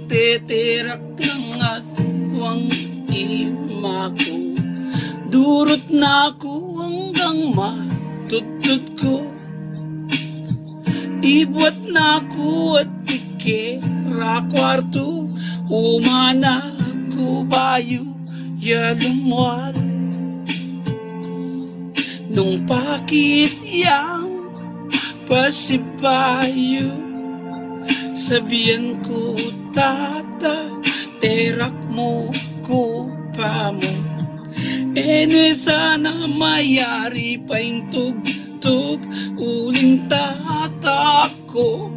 teterak lang at wang ima ko. Durot na ko hanggang matutut ko. Ibwat na ko at tikera kwarto. Umana ko bayo yalumwal. Nung pakit yang pasibayo, sabihan ko tata, terak mo ko pa mo. Ene sana mayari pa yung tugtog, uling tata ko.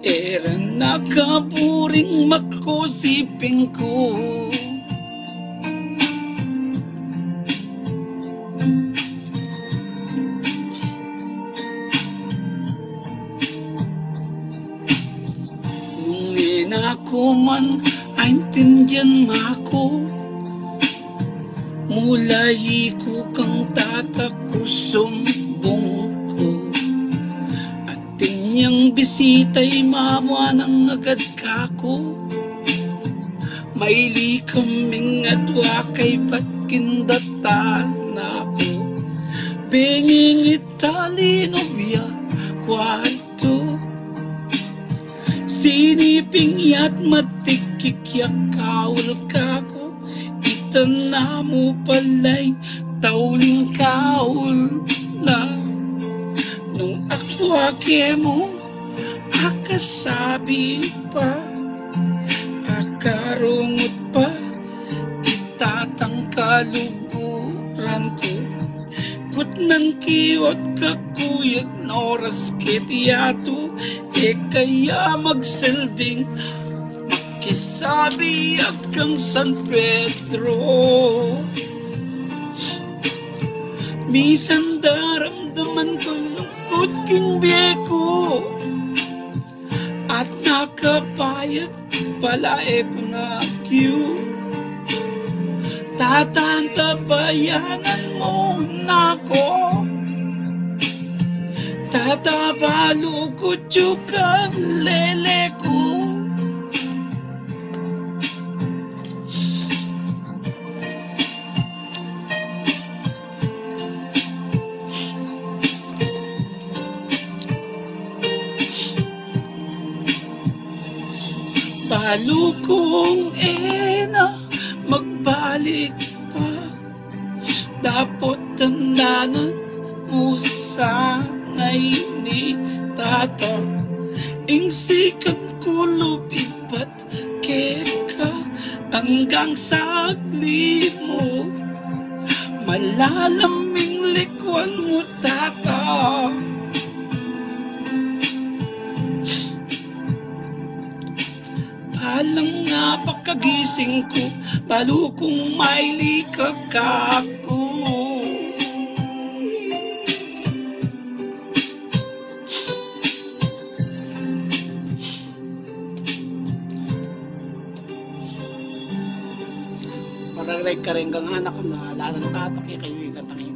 Era nakapuring makosipin ko. Ako man ay tindiyan mako, mulay ko kang tatako sumbong ko. At tinyang bisita'y mamuha ng agad kako. Maili kaming at wakay ba't kindatan ako. Benging italino biya kwarto. Siniping yat matikikyak kawal kako. Itana mo pala'y tauling kaul na. Nung akwake mo, akasabi pa, akarungot pa, itatang kaluguran ko. Kut ng kiwat kakuyat na oras kitiyato, kaya magsilbing makisabi hanggang San Pedro. Misan daramdaman ko lungkot king biyeko, at nakapayat palae ko na kiyo. Tatantabayanan mo na ko, tatabalo ko tsukan lele ko. Balo kong ena magbalik pa, dapat tandaanan mo sana'y ni tata. Ing sikap ko lupipat keka hanggang sagli mo, malalaming likwan mo tata. Alang nga pagkagising ko, balo kong may likakako. Parang ka rin kang anak na larang tatak kayo yung katangin.